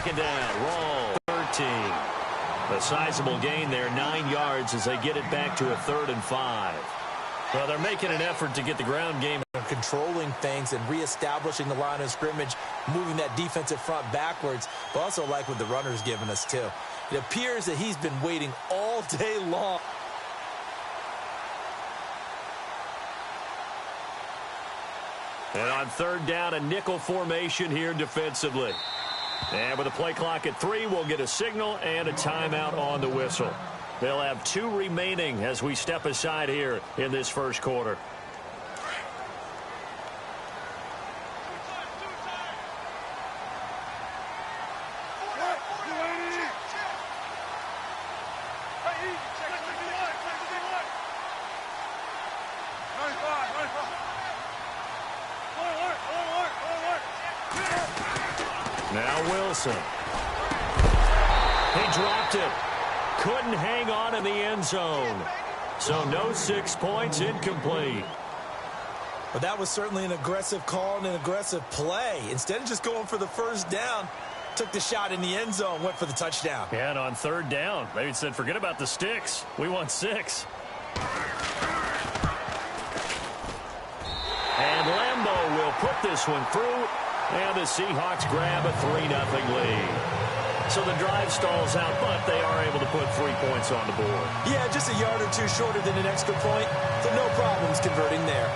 second down. Roll. 13. A sizable gain there, 9 yards as they get it back to a 3rd and 5. Well, they're making an effort to get the ground game. Controlling things and reestablishing the line of scrimmage, moving that defensive front backwards, but also like what the runner's given us too. It appears that he's been waiting all day long. And on 3rd down, a nickel formation here defensively. And with the play clock at 3, we'll get a signal and a timeout on the whistle. They'll have 2 remaining as we step aside here in this first quarter. Now Wilson. He dropped it. Couldn't hang on in the end zone. So no 6 points, incomplete. But that was certainly an aggressive call and an aggressive play. Instead of just going for the first down, took the shot in the end zone, went for the touchdown. Yeah, and on 3rd down, they said, forget about the sticks. We want 6. And Lambeau will put this one through. And the Seahawks grab a 3-0 lead. So the drive stalls out, but they are able to put 3 points on the board. Yeah, just a yard or 2 shorter than an extra point. So no problems converting there.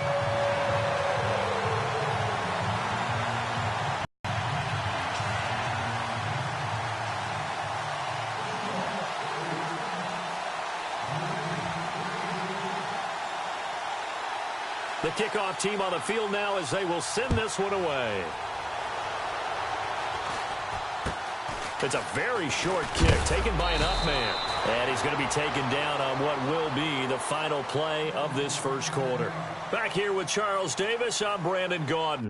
The kickoff team on the field now as they will send this one away. It's a very short kick taken by an up man. And he's going to be taken down on what will be the final play of this first quarter. Back here with Charles Davis, I'm Brandon Gaudin.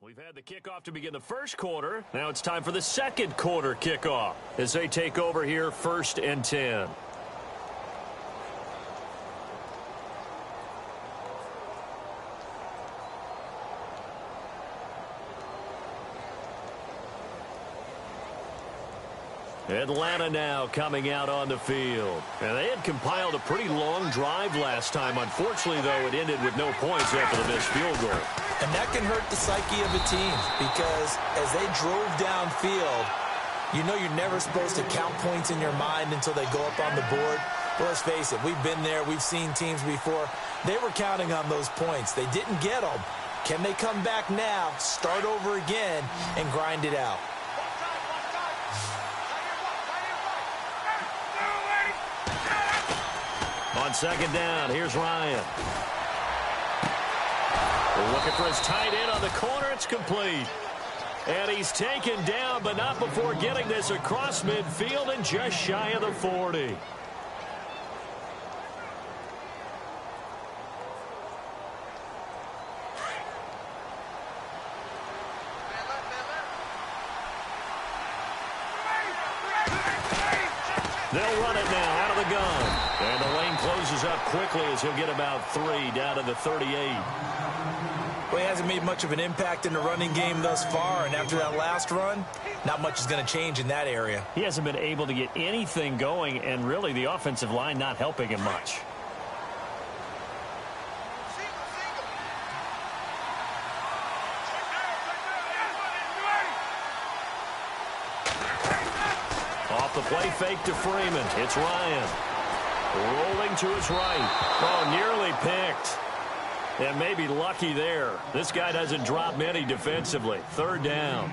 We've had the kickoff to begin the first quarter. Now it's time for the second quarter kickoff as they take over here 1st and 10. Atlanta now coming out on the field. And they had compiled a pretty long drive last time. Unfortunately, though, it ended with no points after the missed field goal. And that can hurt the psyche of a team because as they drove downfield, you know you're never supposed to count points in your mind until they go up on the board. Well, let's face it, we've been there. We've seen teams before. They were counting on those points. They didn't get them. Can they come back now, start over again, and grind it out? On 2nd down, here's Ryan. We're looking for his tight end on the corner. It's complete. And he's taken down, but not before getting this across midfield and just shy of the 40. They'll run it now out of the gun. And the lane closes up quickly as he'll get about 3 down to the 38. Well, he hasn't made much of an impact in the running game thus far, and after that last run, not much is going to change in that area. He hasn't been able to get anything going, and really the offensive line not helping him much. Off the play fake to Freeman. It's Ryan. Rolling to his right. Oh, nearly picked. And maybe lucky there. This guy doesn't drop many defensively. 3rd down.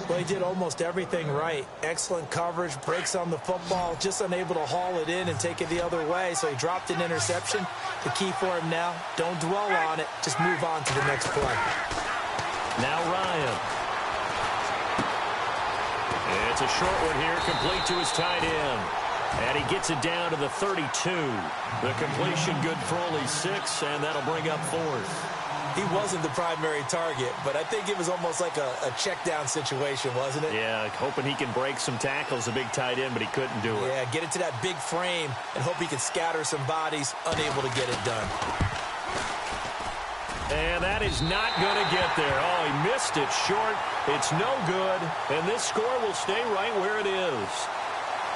Well, he did almost everything right. Excellent coverage, breaks on the football, just unable to haul it in and take it the other way, so he dropped an interception. The key for him now, don't dwell on it, just move on to the next play. Now Ryan. It's a short one here, complete to his tight end. And he gets it down to the 32. The completion good for only 6, and that'll bring up 4th. He wasn't the primary target, but I think it was almost like a check-down situation, wasn't it? Yeah, hoping he can break some tackles, a big tight end, but he couldn't do it. Yeah, get it to that big frame and hope he can scatter some bodies, unable to get it done. And that is not going to get there. Oh, he missed it short. It's no good, and this score will stay right where it is.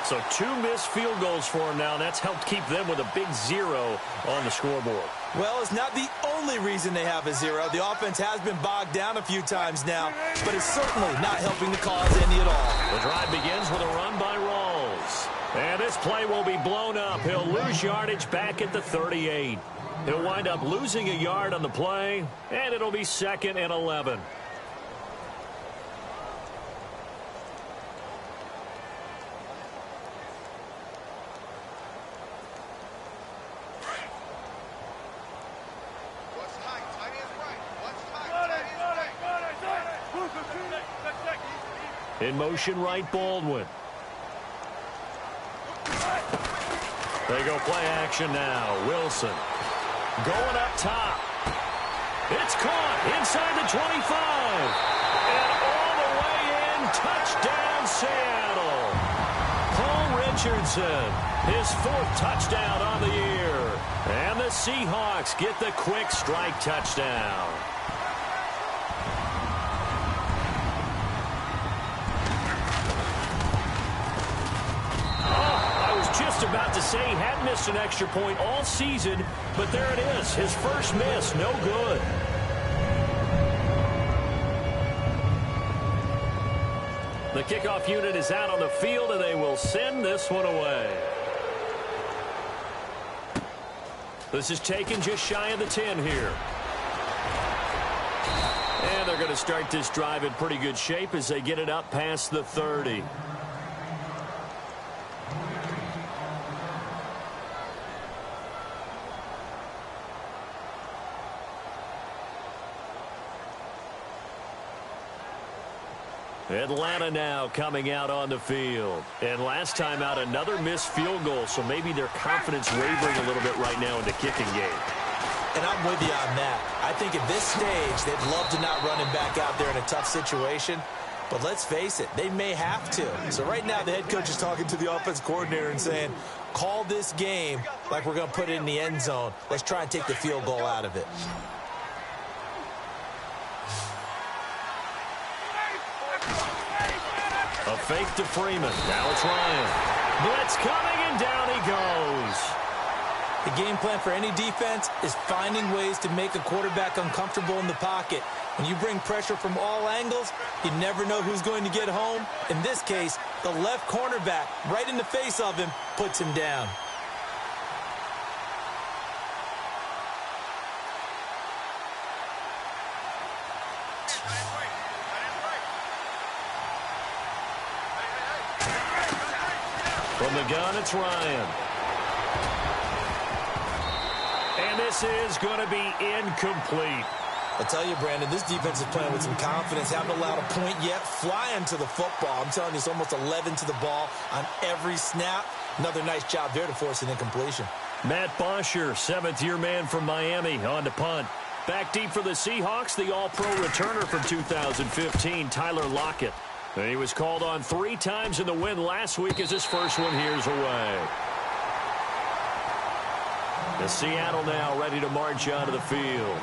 So 2 missed field goals for him now, and that's helped keep them with a big 0 on the scoreboard. Well, it's not the only reason they have a 0. The offense has been bogged down a few times now, but it's certainly not helping the cause any at all. The drive begins with a run by Rawls. And this play will be blown up. He'll lose yardage back at the 38. He'll wind up losing a yard on the play, and it'll be 2nd and 11. In motion, right, Baldwin. They go play action now. Wilson going up top. It's caught inside the 25. And all the way in, touchdown Seattle. Paul Richardson, his 4th touchdown on the year. And the Seahawks get the quick strike touchdown. Just about to say he hadn't missed an extra point all season, but there it is. His first miss, no good. The kickoff unit is out on the field, and they will send this one away. This is taken just shy of the 10 here. And they're going to start this drive in pretty good shape as they get it up past the 30. Atlanta now coming out on the field. And last time out, another missed field goal, so maybe their confidence wavering a little bit right now in the kicking game. And I'm with you on that. I think at this stage, they'd love to not run him back out there in a tough situation. But let's face it, they may have to. So right now, the head coach is talking to the offense coordinator and saying, call this game like we're going to put it in the end zone. Let's try and take the field goal out of it. A fake to Freeman. Now it's Ryan. Blitz coming, and down he goes. The game plan for any defense is finding ways to make a quarterback uncomfortable in the pocket. When you bring pressure from all angles, you never know who's going to get home. In this case, the left cornerback, right in the face of him, puts him down. From the gun, it's Ryan. And this is going to be incomplete. I'll tell you, Brandon, this defense is playing with some confidence. Haven't allowed a point yet. Flying to the football. I'm telling you, it's almost 11 to the ball on every snap. Another nice job there to force an incompletion. Matt Bosher, 7th-year man from Miami, on to punt. Back deep for the Seahawks, the All-Pro returner from 2015, Tyler Lockett. And he was called on 3 times in the win last week as his first one here's away. The Seattle now ready to march onto the field.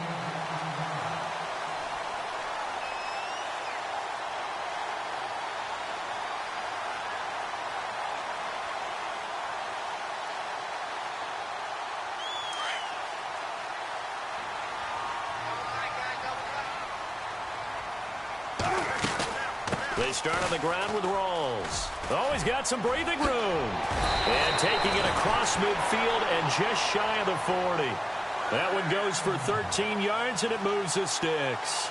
They start on the ground with Rawls. Oh, he's got some breathing room. And taking it across midfield and just shy of the 40. That one goes for 13 yards, and it moves the sticks.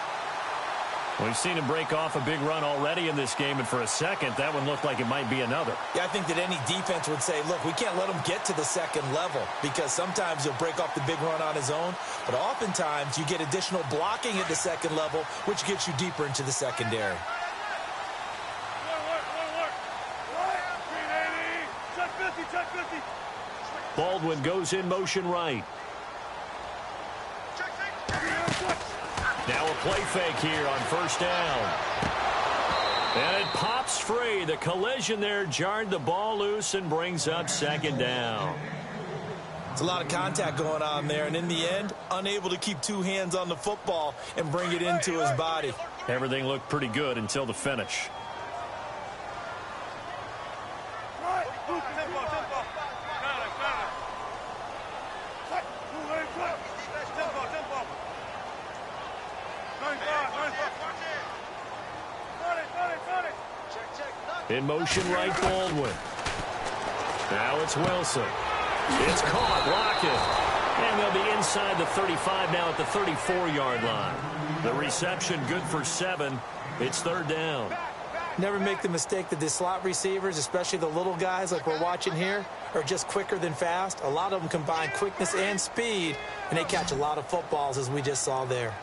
We've seen him break off a big run already in this game, and for a second, that one looked like it might be another. Yeah, I think that any defense would say, look, we can't let him get to the second level because sometimes he'll break off the big run on his own, but oftentimes you get additional blocking at the second level, which gets you deeper into the secondary. Baldwin goes in motion right. Now a play fake here on first down. And it pops free. The collision there jarred the ball loose and brings up second down. It's a lot of contact going on there, and in the end, unable to keep two hands on the football and bring it into his body. Everything looked pretty good until the finish. In motion right, Baldwin. Now it's Wilson. It's caught, Lockett. And they'll be inside the 35 now at the 34-yard line. The reception good for 7. It's third down. Never make the mistake that the slot receivers, especially the little guys like we're watching here, are just quicker than fast. A lot of them combine quickness and speed, and they catch a lot of footballs, as we just saw there.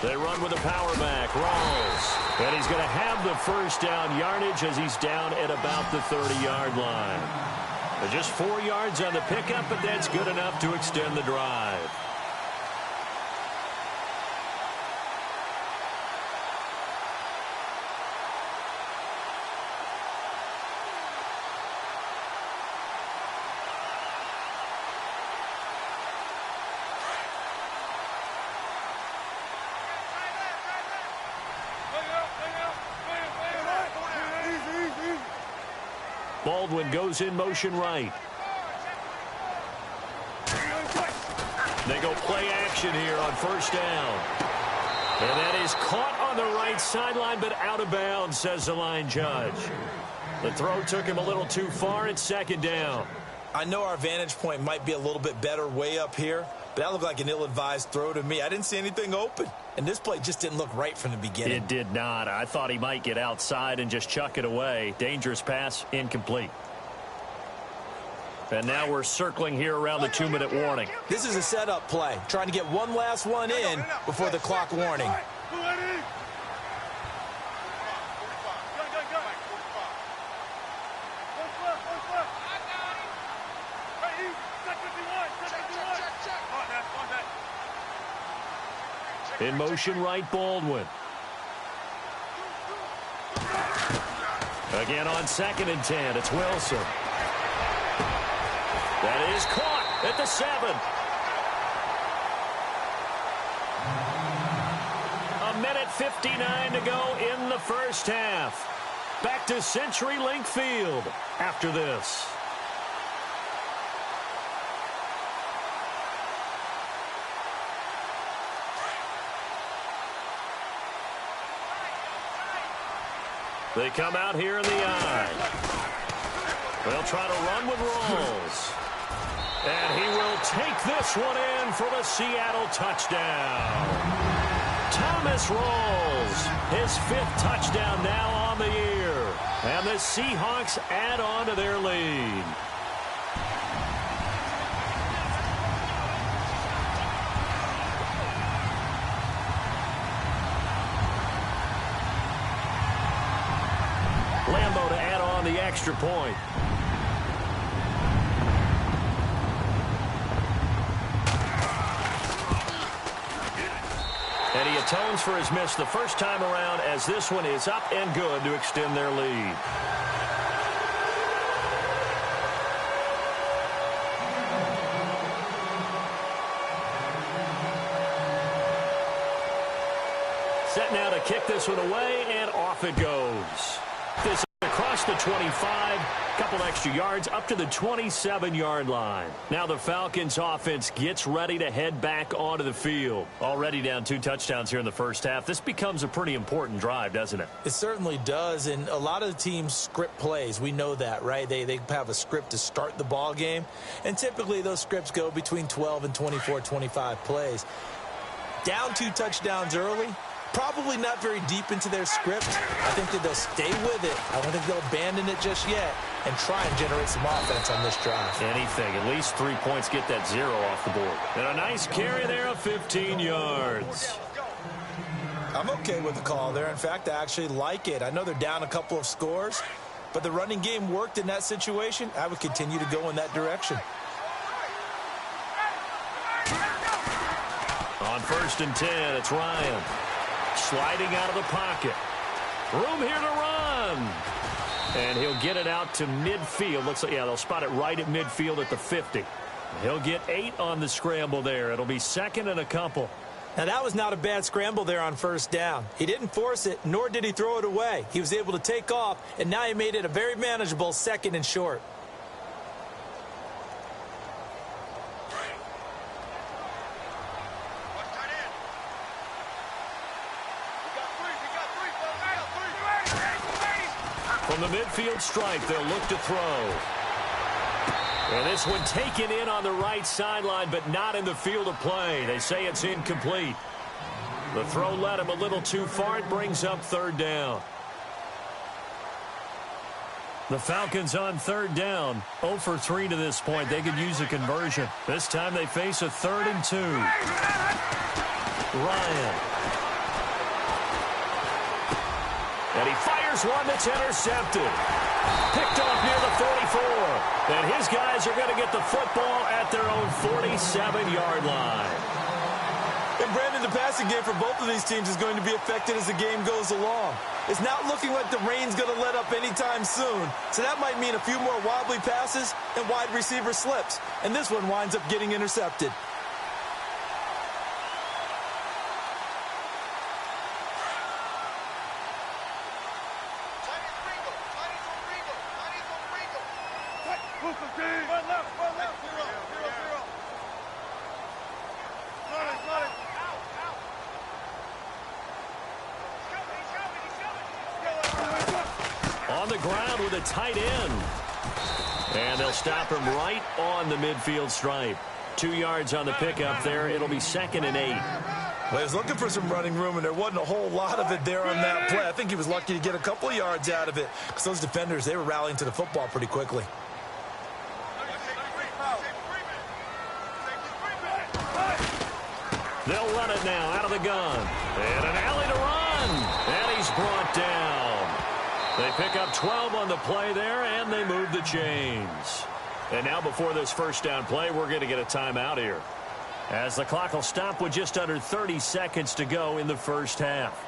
They run with a power back, Rawls. And he's going to have the first down yardage as he's down at about the 30-yard line. Just 4 yards on the pickup, but that's good enough to extend the drive. Baldwin goes in motion right. They go play action here on first down. And that is caught on the right sideline, but out of bounds, says the line judge. The throw took him a little too far. It's second down. I know our vantage point might be a little bit better way up here, but that looked like an ill-advised throw to me. I didn't see anything open, and this play just didn't look right from the beginning. It did not. I thought he might get outside and just chuck it away. Dangerous pass, incomplete. And now we're circling here around the 2-minute warning. This is a setup play, trying to get one last one in before the clock warning. In motion right, Baldwin. Again on 2nd and 10, it's Wilson. That is caught at the 7. A minute 59 to go in the first half. Back to CenturyLink Field after this. They come out here in the eye. They'll try to run with Rawls. And he will take this one in for the Seattle touchdown. Thomas Rawls, his 5th touchdown now on the year. And the Seahawks add on to their lead. Lambeau to add on the extra point. And he atones for his miss the first time around as this one is up and good to extend their lead. Set now to kick this one away, and off it goes. This across the 25, couple extra yards up to the 27-yard line. Now the Falcons offense gets ready to head back onto the field. Already down 2 touchdowns here in the first half. This becomes a pretty important drive, doesn't it? It certainly does, and a lot of the teams script plays. We know that, right? They have a script to start the ball game, and typically those scripts go between 12 and 24, 25 plays. Down 2 touchdowns early, probably not very deep into their script. I think that they'll stay with it. I don't think they'll abandon it just yet and try and generate some offense on this drive. Anything. At least 3 points, get that 0 off the board. And a nice carry there of 15 yards. I'm okay with the call there. In fact, I actually like it. I know they're down a couple of scores, but the running game worked in that situation. I would continue to go in that direction. On 1st and 10, it's Ryan. Sliding out of the pocket. Room here to run. And he'll get it out to midfield. Looks like, yeah, they'll spot it right at midfield at the 50. He'll get 8 on the scramble there. It'll be 2nd and a couple. Now, that was not a bad scramble there on 1st down. He didn't force it, nor did he throw it away. He was able to take off, and now he made it a very manageable 2nd and short. From the midfield stripe, they'll look to throw. And this one taken in on the right sideline, but not in the field of play. They say it's incomplete. The throw led him a little too far. It brings up 3rd down. The Falcons on 3rd down. 0 for 3 to this point. They could use a conversion. This time they face a 3rd and 2. Ryan. And he fires one that's intercepted. Picked off near the 44. And his guys are going to get the football at their own 47-yard line. And Brandon, the passing game for both of these teams is going to be affected as the game goes along. It's not looking like the rain's going to let up anytime soon. So that might mean a few more wobbly passes and wide receiver slips. And this one winds up getting intercepted. On the ground with a tight end. And they'll stop him right on the midfield stripe. 2 yards on the pickup there. It'll be 2nd and 8. Well, he was looking for some running room, and there wasn't a whole lot of it there on that play. I think he was lucky to get a couple of yards out of it because those defenders, they were rallying to the football pretty quickly. They'll run it now out of the gun. And an alley to run. And he's brought down. They pick up 12 on the play there, and they move the chains. And now before this 1st down play, we're going to get a timeout here, as the clock will stop with just under 30 seconds to go in the first half.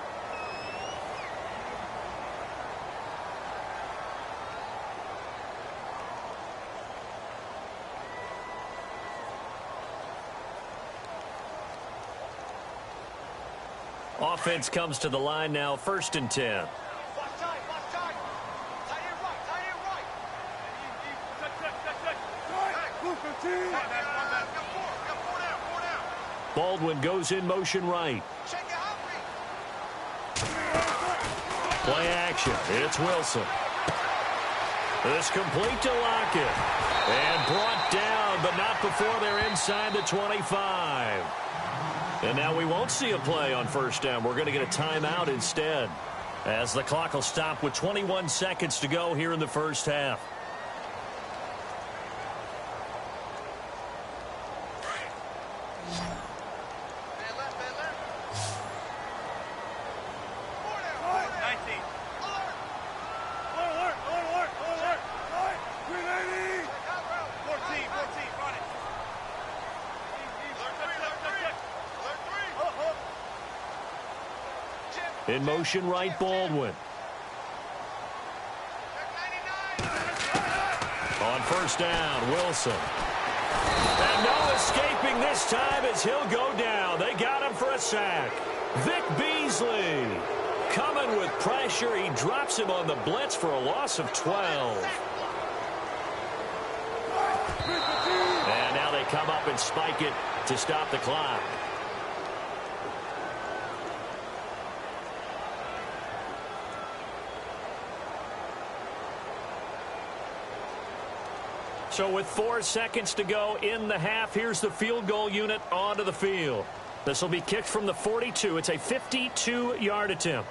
Offense comes to the line now, 1st and 10. Baldwin goes in motion right. Play action. It's Wilson. This complete to Lockett. And brought down, but not before they're inside the 25. And now we won't see a play on 1st down. We're going to get a timeout instead, as the clock will stop with 21 seconds to go here in the first half. In motion right, Baldwin. On 1st down, Wilson. And no escaping this time as he'll go down. They got him for a sack. Vic Beasley coming dealing with pressure. He drops him on the blitz for a loss of 12. And now they come up and spike it to stop the clock. So with 4 seconds to go in the half, here's the field goal unit onto the field. This will be kicked from the 42. It's a 52-yard attempt.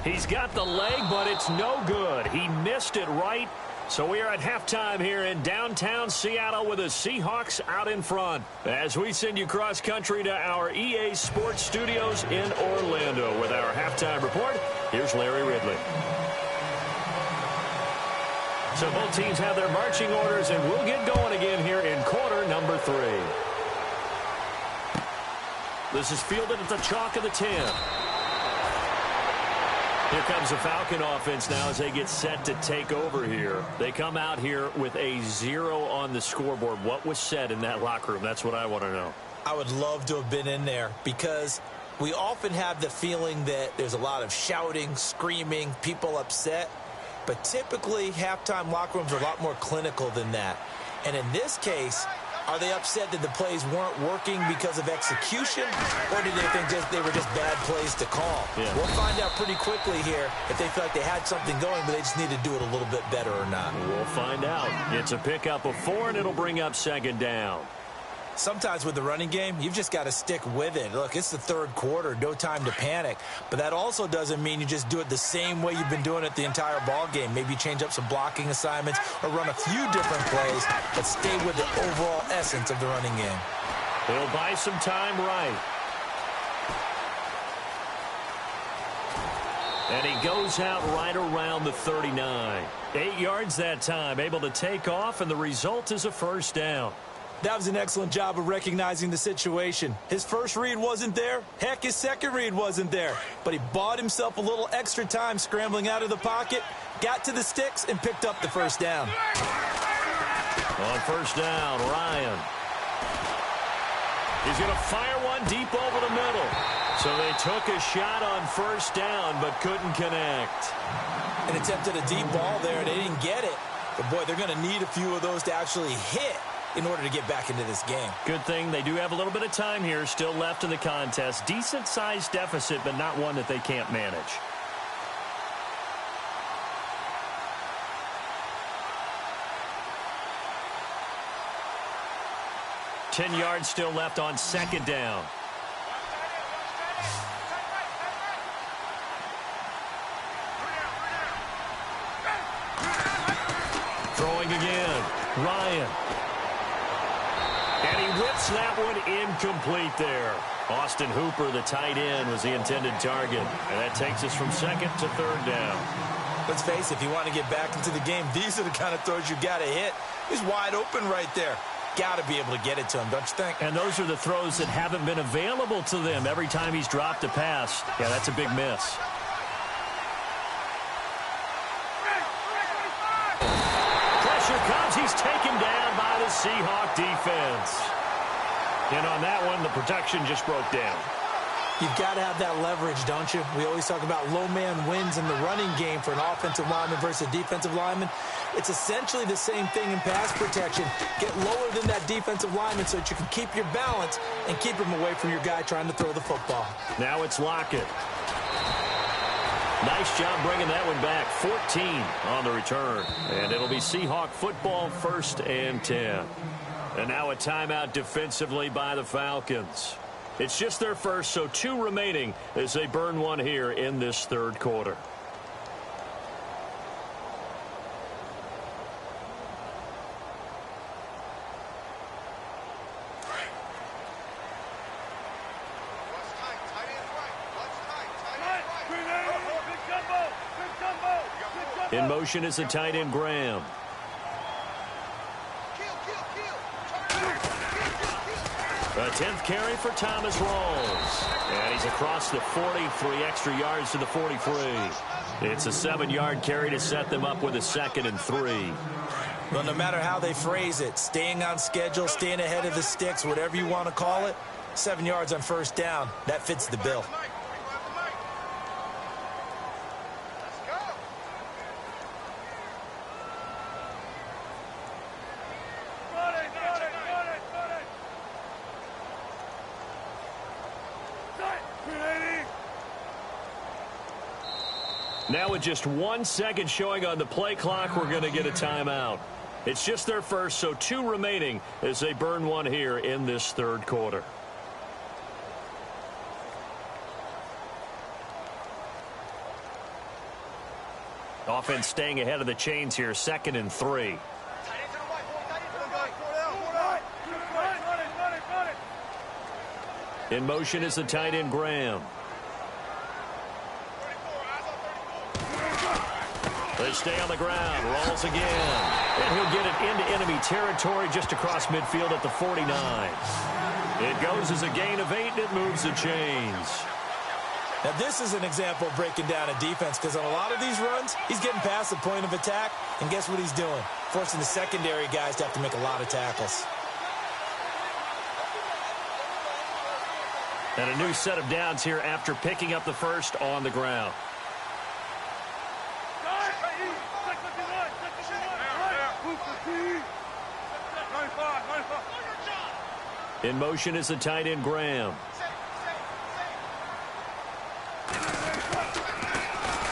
He's got the leg, but it's no good. He missed it right. So we are at halftime here in downtown Seattle with the Seahawks out in front. As we send you cross-country to our EA Sports Studios in Orlando with our halftime report, here's Larry Ridley. So both teams have their marching orders, and we'll get going again here in quarter number 3. This is fielded at the chalk of the 10. Here comes the Falcon offense now as they get set to take over here. They come out here with a 0 on the scoreboard. What was said in that locker room? That's what I want to know. I would love to have been in there because we often have the feeling that there's a lot of shouting, screaming, people upset. But typically, halftime locker rooms are a lot more clinical than that. And in this case, are they upset that the plays weren't working because of execution? Or do they think they were just bad plays to call? Yeah. We'll find out pretty quickly here if they feel like they had something going, but they just need to do it a little bit better or not. We'll find out. It's a pickup of 4, and it'll bring up second down. Sometimes with the running game, you've just got to stick with it. Look, it's the third quarter, no time to panic. But that also doesn't mean you just do it the same way you've been doing it the entire ball game. Maybe change up some blocking assignments or run a few different plays, but stay with the overall essence of the running game. He'll buy some time right. And he goes out right around the 39. 8 yards that time, able to take off, and the result is a first down. That was an excellent job of recognizing the situation. His first read wasn't there. Heck, his second read wasn't there. But he bought himself a little extra time scrambling out of the pocket, got to the sticks, and picked up the first down. On first down, Ryan. He's going to fire one deep over the middle. So they took a shot on first down, but couldn't connect. An attempt at a deep ball there, and they didn't get it. But, boy, they're going to need a few of those to actually hit in order to get back into this game. Good thing they do have a little bit of time here still left in the contest. Decent-sized deficit, but not one that they can't manage. Ten yards still left on second down. Throwing again. Ryan. And he whips that one incomplete there. Austin Hooper, the tight end, was the intended target. And that takes us from second to third down. Let's face it, if you want to get back into the game, these are the kind of throws you got to hit. He's wide open right there. Got to be able to get it to him, don't you think? And those are the throws that haven't been available to them every time he's dropped a pass. Yeah, that's a big miss. Pressure comes. He's taken down by the Seahawk defense. And on that one, the protection just broke down. You've got to have that leverage, don't you? We always talk about low man wins in the running game for an offensive lineman versus a defensive lineman. It's essentially the same thing in pass protection. Get lower than that defensive lineman so that you can keep your balance and keep him away from your guy trying to throw the football. Now it's Lockett. Nice job bringing that one back. 14 on the return. And it'll be Seahawk football, 1st and 10. And now a timeout defensively by the Falcons. It's just their first, so 2 remaining as they burn one here in this third quarter. In motion is the tight end, Graham. A 10th carry for Thomas Rawls. And he's across the 43 extra yards to the 43. It's a 7-yard carry to set them up with a 2nd and 3. Well, no matter how they phrase it, staying on schedule, staying ahead of the sticks, whatever you want to call it, 7 yards on first down. That fits the bill. Now with just 1 second showing on the play clock, we're going to get a timeout. It's just their first, so 2 remaining as they burn one here in this third quarter. Offense staying ahead of the chains here, 2nd and 3. In motion is the tight end Graham. They stay on the ground, rolls again, and he'll get it into enemy territory just across midfield at the 49. It goes as a gain of 8, and it moves the chains. Now, this is an example of breaking down a defense, because on a lot of these runs, he's getting past the point of attack, and guess what he's doing? Forcing the secondary guys to have to make a lot of tackles. And a new set of downs here after picking up the first on the ground. In motion is the tight end Graham.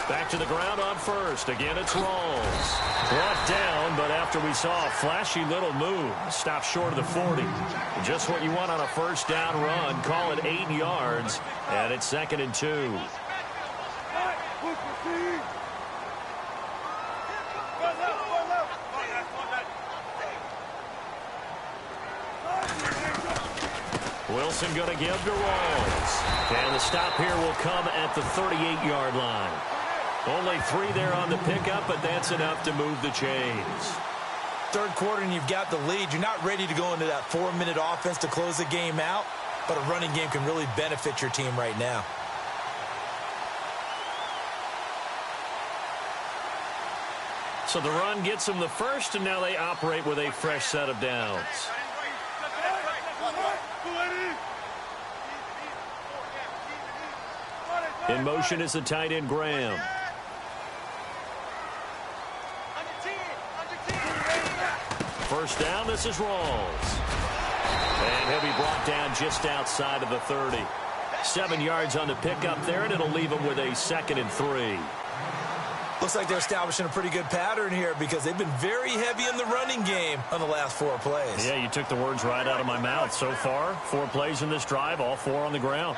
Back to the ground on first. Again, it's Rawls. Brought down, but after we saw a flashy little move, stopped short of the 40. Just what you want on a first down run. Call it 8 yards, and it's 2nd and 2. Wilson going to give to Rawls. And the stop here will come at the 38-yard line. Only 3 there on the pickup, but that's enough to move the chains. Third quarter and you've got the lead. You're not ready to go into that 4-minute offense to close the game out, but a running game can really benefit your team right now. So the run gets them the first, and now they operate with a fresh set of downs. In motion is the tight end Graham. First down, this is Rawls. And he'll be brought down just outside of the 30. 7 yards on the pickup there, and it'll leave him with a 2nd and 3. Looks like they're establishing a pretty good pattern here because they've been very heavy in the running game on the last 4 plays. Yeah, you took the words right out of my mouth. So far, 4 plays in this drive, all 4 on the ground.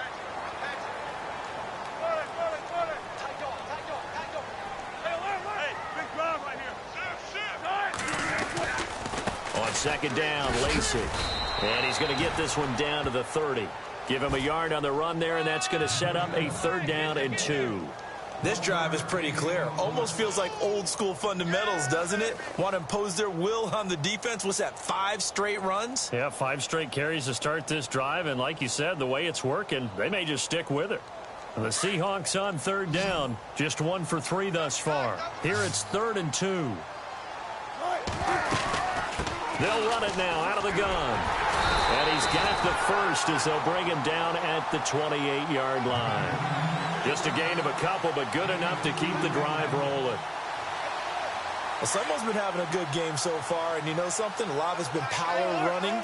On second down, Lacey. And he's going to get this one down to the 30. Give him a yard on the run there, and that's going to set up a 3rd down and 2. This drive is pretty clear. Almost feels like old school fundamentals, doesn't it? Want to impose their will on the defense. What's that, 5 straight runs? Yeah, 5 straight carries to start this drive. And like you said, the way it's working, they may just stick with it. And the Seahawks on 3rd down. Just 1 for 3 thus far. Here it's 3rd and 2. They'll run it now out of the gun. And he's got the first as they'll bring him down at the 28-yard line. Just a gain of a couple, but good enough to keep the drive rolling. Well, someone's been having a good game so far, and you know something? A lot of it's been power running.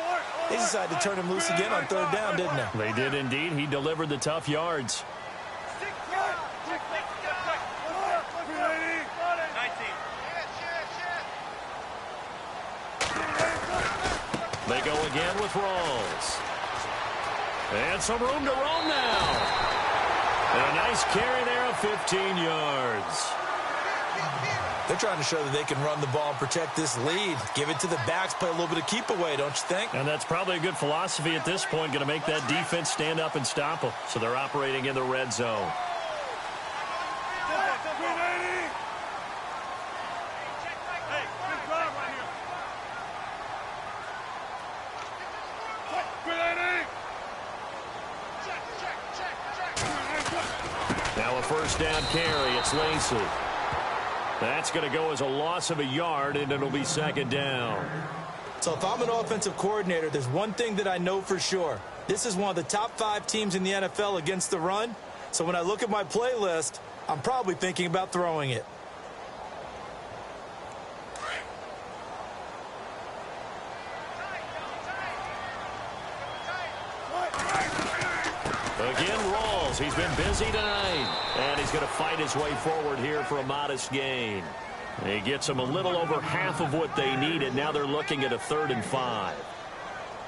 They decided to turn him loose again on 3rd down, didn't they? They did indeed. He delivered the tough yards. They go again with Rawls. And some room to roam now. And a nice carry there of 15 yards. They're trying to show that they can run the ball and protect this lead. Give it to the backs, play a little bit of keep away, don't you think? And that's probably a good philosophy at this point, going to make that defense stand up and stop them. So they're operating in the red zone. Now a first down carry. It's Lacey. That's going to go as a loss of a yard, and it'll be 2nd down. So if I'm an offensive coordinator, there's one thing that I know for sure. This is one of the top 5 teams in the NFL against the run. So when I look at my playlist, I'm probably thinking about throwing it. Again, Rawls. He's been busy tonight. And he's going to fight his way forward here for a modest gain. He gets them a little over half of what they needed. Now they're looking at a 3rd and 5.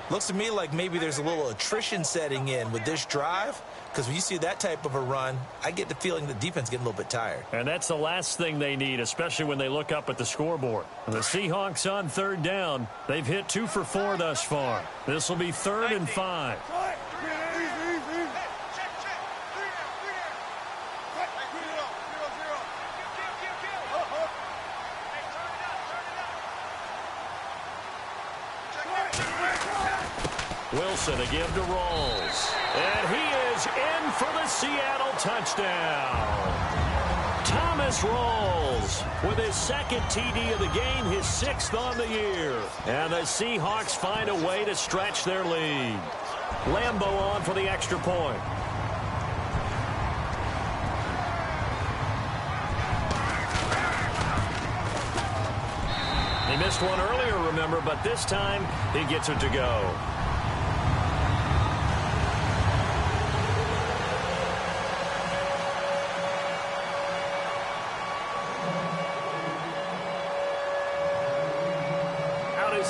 Looks to me like maybe there's a little attrition setting in with this drive, because when you see that type of a run, I get the feeling the defense getting a little bit tired. And that's the last thing they need, especially when they look up at the scoreboard. The Seahawks on 3rd down. They've hit 2 for 4 thus far. This will be 3rd and 5. Wilson again to Rawls. And he is in for the Seattle touchdown. Thomas Rawls with his 2nd TD of the game, his 6th on the year. And the Seahawks find a way to stretch their lead. Lambeau on for the extra point. He missed one earlier, remember, but this time he gets it to go.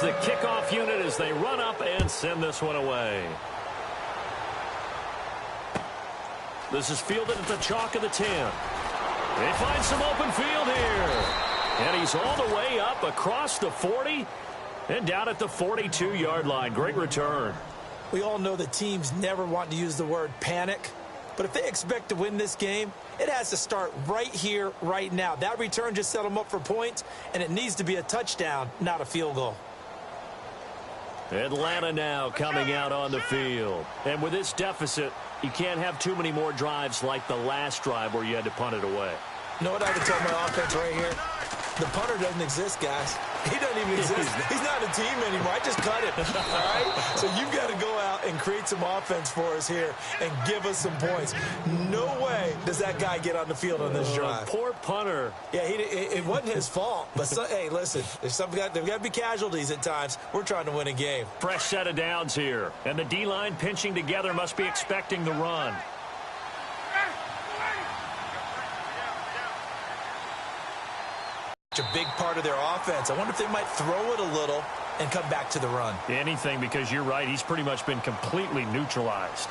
The kickoff unit as they run up and send this one away. This is fielded at the chalk of the 10. They find some open field here. And he's all the way up across the 40 and down at the 42-yard line. Great return. We all know that teams never want to use the word panic. But if they expect to win this game, it has to start right here, right now. That return just set them up for points, and it needs to be a touchdown, not a field goal. Atlanta now coming out on the field. And with this deficit, you can't have too many more drives like the last drive where you had to punt it away. You know what I would tell my offense right here? The punter doesn't exist, guys. He doesn't even exist. He's not a team anymore. I just cut him. All right? So you've got to go out and create some offense for us here and give us some points. No way does that guy get on the field on this drive. Poor punter. Yeah, it wasn't his fault. But, hey, listen, there's got to be casualties at times. We're trying to win a game. Fresh set of downs here. And the D-line pinching together must be expecting the run. A big part of their offense. I wonder if they might throw it a little and come back to the run. Anything, because you're right. He's pretty much been completely neutralized.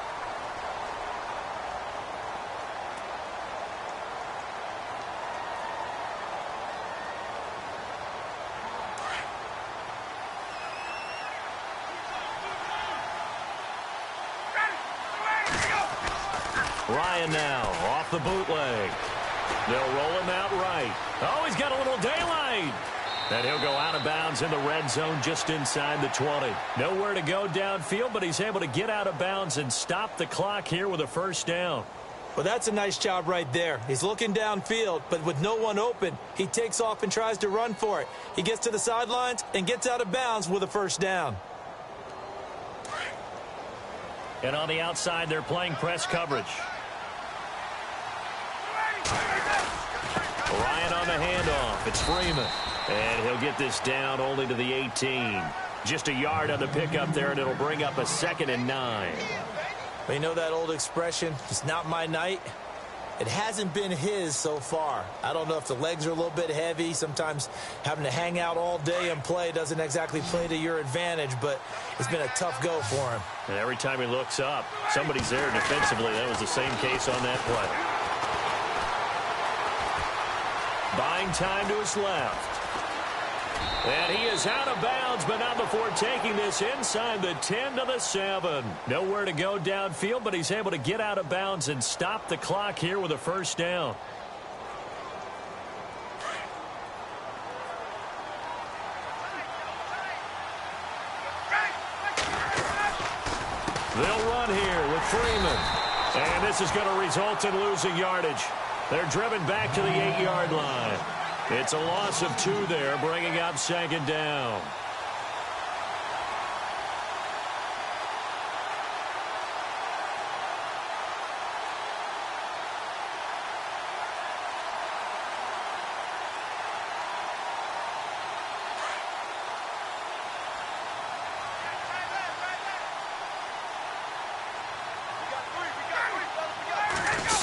Ryan now off the bootleg. They'll roll him out right. Oh, he's got a little daylight. And he'll go out of bounds in the red zone just inside the 20. Nowhere to go downfield, but he's able to get out of bounds and stop the clock here with a 1st down. Well, that's a nice job right there. He's looking downfield, but with no one open, he takes off and tries to run for it. He gets to the sidelines and gets out of bounds with a 1st down. And on the outside, they're playing press coverage. Ryan on the handoff. It's Freeman. And he'll get this down only to the 18. Just a yard on the pickup there, and it'll bring up a 2nd and 9. Well, you know that old expression, it's not my night? It hasn't been his so far. I don't know if the legs are a little bit heavy. Sometimes having to hang out all day and play doesn't exactly play to your advantage, but it's been a tough go for him. And every time he looks up, somebody's there defensively. That was the same case on that play. Buying time to his left. And he is out of bounds, but not before taking this inside the 10 to the 7. Nowhere to go downfield, but he's able to get out of bounds and stop the clock here with a 1st down. They'll run here with Freeman. And this is going to result in losing yardage. They're driven back to the 8-yard line. It's a loss of 2 there, bringing up 2nd down.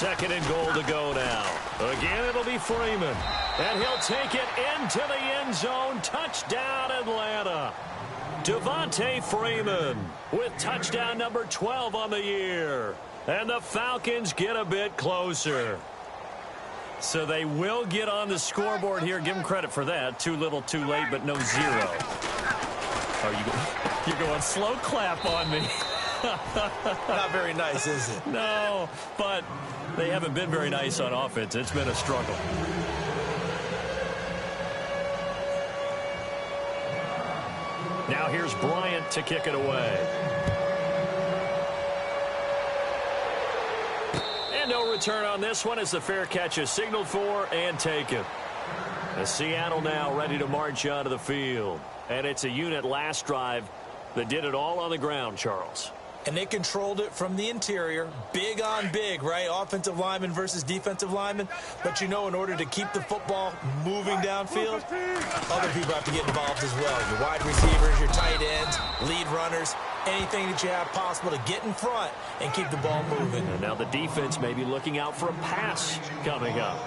Second and goal to go now. Again, it'll be Freeman. And he'll take it into the end zone. Touchdown, Atlanta. Devontae Freeman with touchdown number 12 on the year. And the Falcons get a bit closer. So they will get on the scoreboard here. Give them credit for that. Too little, too late, but no zero. Oh, you're going slow clap on me. Not very nice, is it? No, but they haven't been very nice on offense. It's been a struggle. Now here's Bryant to kick it away. And no return on this one as the fair catch is signaled for and taken. As Seattle now ready to march onto the field. And it's a unit last drive that did it all on the ground, Charles. And they controlled it from the interior. Big on big, right? Offensive lineman versus defensive lineman. But, you know, in order to keep the football moving downfield, other people have to get involved as well. Your wide receivers, your tight ends, lead runners, anything that you have possible to get in front and keep the ball moving. And now the defense may be looking out for a pass coming up.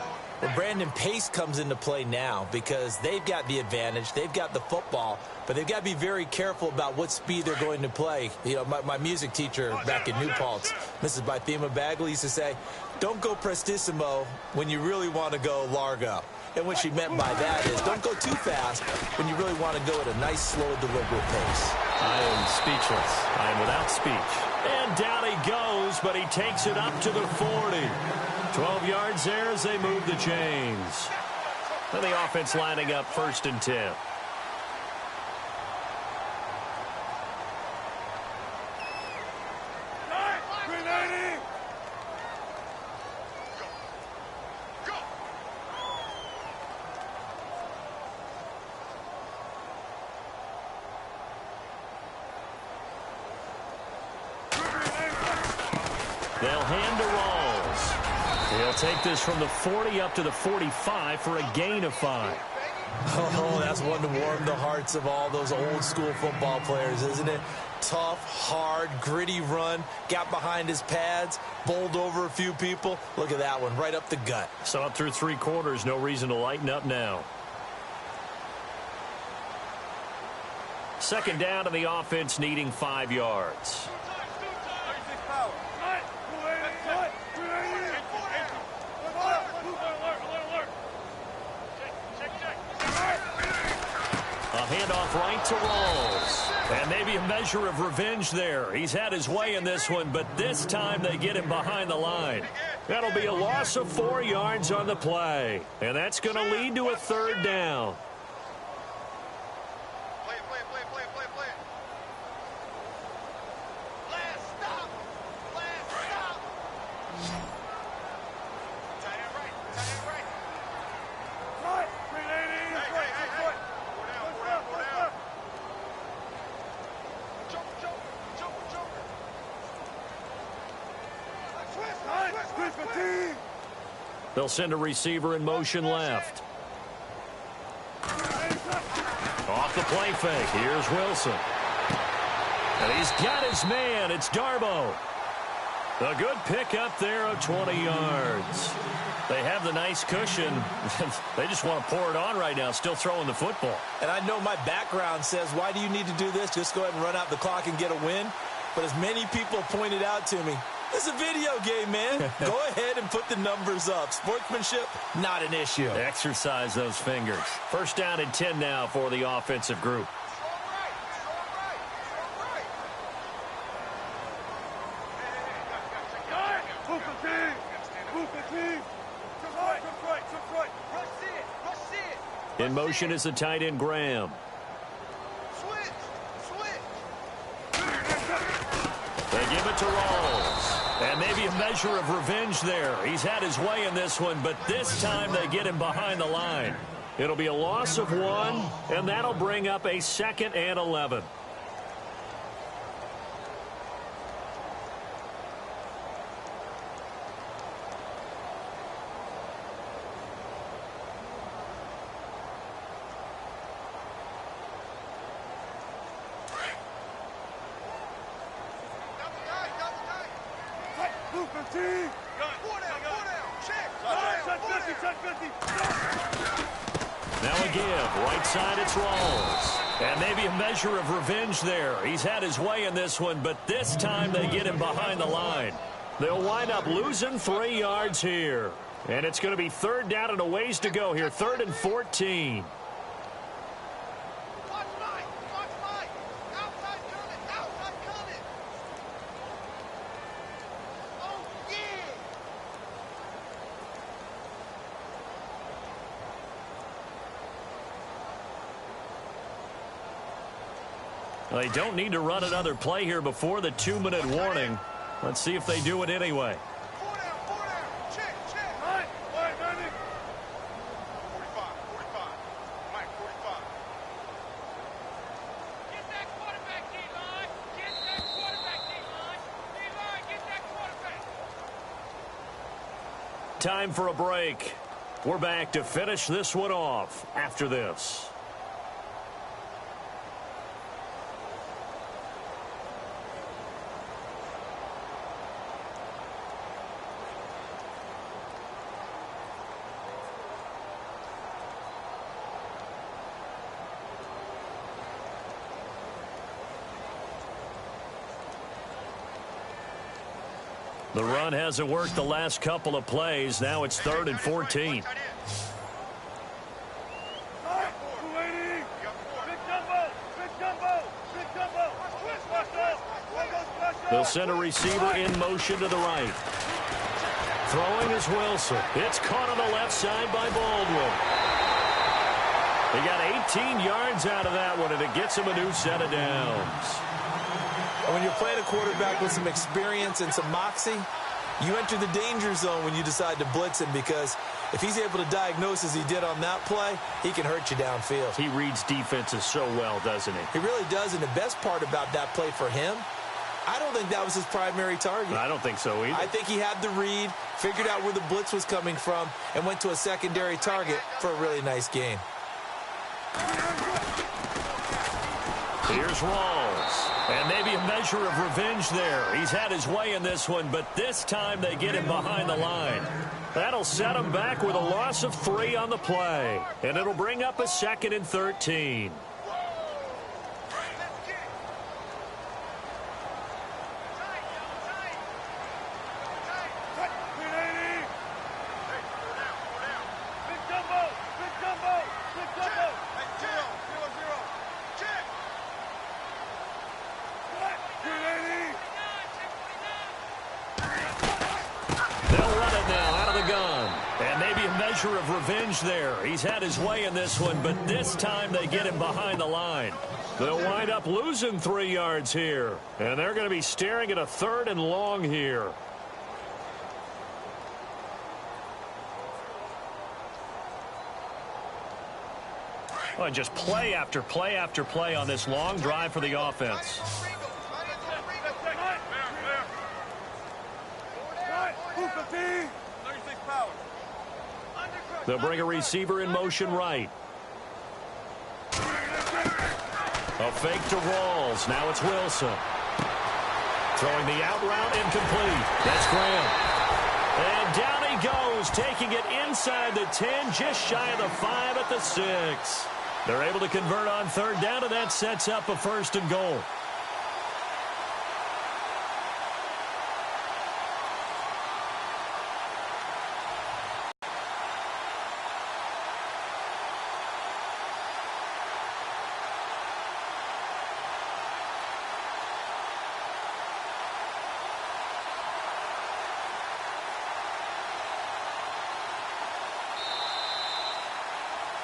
Well, Brandon, pace comes into play now because they've got the advantage. They've got the football, but they've got to be very careful about what speed they're going to play. You know, my music teacher back in New Paltz, Mrs. Bythema Bagley, used to say, don't go prestissimo when you really want to go largo. And what she meant by that is don't go too fast when you really want to go at a nice, slow, deliberate pace. I am speechless. I am without speech. And down he goes, but he takes it up to the 40. 12 yards there as they move the chains. And the offense lining up 1st and 10. They'll hand to Rawls. He'll take this from the 40 up to the 45 for a gain of 5. Oh, that's one to warm the hearts of all those old school football players, isn't it? Tough, hard, gritty run. Got behind his pads, bowled over a few people. Look at that one, right up the gut. So up through 3 quarters, no reason to lighten up now. Second down, and the offense needing 5 yards. Handoff right to Rawls. And maybe a measure of revenge there. He's had his way in this one, but this time they get him behind the line. That'll be a loss of 4 yards on the play. And that's going to lead to a 3rd down. They'll send a receiver in motion left. Off the play fake. Here's Wilson. And he's got his man. It's Darbo. A good pickup there of 20 yards. They have the nice cushion. They just want to pour it on right now, still throwing the football. And I know my background says, why do you need to do this? Just go ahead and run out the clock and get a win. But as many people pointed out to me, it's a video game, man. Go ahead and put the numbers up. Sportsmanship, not an issue. Exercise those fingers. 1st down and 10 now for the offensive group. In motion is the tight end, Graham. They give it to Rawls. And maybe a measure of revenge there. He's had his way in this one, but this time they get him behind the line. It'll be a loss of 1, and that'll bring up a 2nd and 11. Now a give. Right side, it's Rawls. And maybe a measure of revenge there. He's had his way in this one, but this time they get him behind the line. They'll wind up losing 3 yards here. And it's going to be third down and a ways to go here. 3rd and 14. They don't need to run another play here before the 2-minute warning. Let's see if they do it anyway. Time for a break. We're back to finish this one off after this. The run hasn't worked the last couple of plays. Now it's 3rd and 14. They'll send a receiver in motion to the right. Throwing is Wilson. It's caught on the left side by Baldwin. They got 18 yards out of that one, and it gets him a new set of downs. When you're playing a quarterback with some experience and some moxie, you enter the danger zone when you decide to blitz him, because if he's able to diagnose as he did on that play, he can hurt you downfield. He reads defenses so well, doesn't he? He really does, and the best part about that play for him, I don't think that was his primary target. I don't think so either. I think he had the read, figured out where the blitz was coming from, and went to a secondary target for a really nice gain. Here's Rawls. And maybe a measure of revenge there. He's had his way in this one, but this time they get him behind the line. That'll set him back with a loss of 3 on the play. And it'll bring up a 2nd and 13. Of revenge there. He's had his way in this one, but this time they get him behind the line. They'll wind up losing 3 yards here, and they're going to be staring at a 3rd and long here. Well, just play after play after play on this long drive for the offense. They'll bring a receiver in motion right. A fake to Rawls. Now it's Wilson. Throwing the out route incomplete. That's Graham. And down he goes, taking it inside the 10, just shy of the 5 at the 6. They're able to convert on 3rd down, and that sets up a 1st and goal.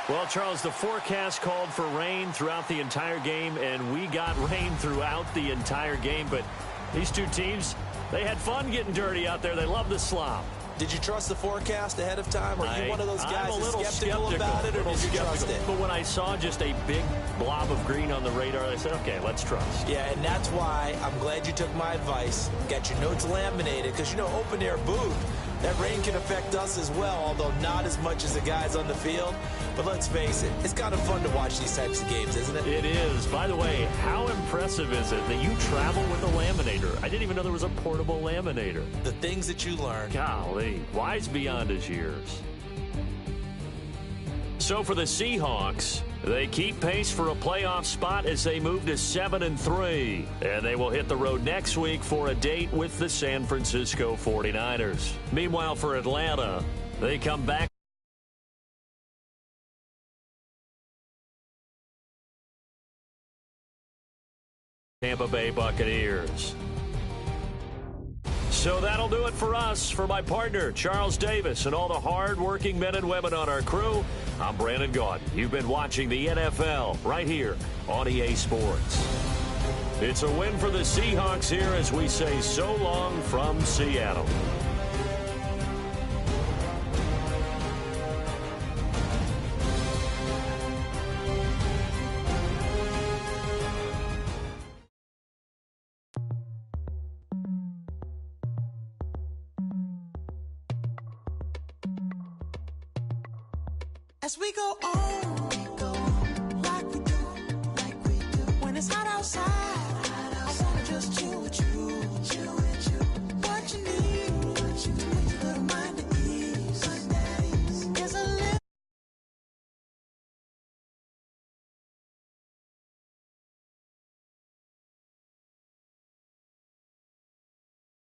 Well, Charles, the forecast called for rain throughout the entire game, and we got rain throughout the entire game. But these two teams, they had fun getting dirty out there. They love the slop. Did you trust the forecast ahead of time? Or are you one of those guys that's skeptical about it, or did you trust it? But when I saw just a big blob of green on the radar, I said, okay, let's trust. Yeah, and that's why I'm glad you took my advice. Got your notes laminated, because, you know, open-air booth, That rain can affect us as well, although not as much as the guys on the field. But let's face it, it's kind of fun to watch these types of games, isn't it? It is. By the way, how impressive is it that you travel with a laminator? I didn't even know there was a portable laminator. The things that you learn. Golly, wise beyond his years. So for the Seahawks, they keep pace for a playoff spot as they move to 7-3. And they will hit the road next week for a date with the San Francisco 49ers. Meanwhile, for Atlanta, they come back. Tampa Bay Buccaneers. So that'll do it for us. For my partner, Charles Davis, and all the hard-working men and women on our crew, I'm Brandon Gaudin. You've been watching the NFL right here on EA Sports. It's a win for the Seahawks here as we say so long from Seattle. As we go on, like we do, when it's hot outside.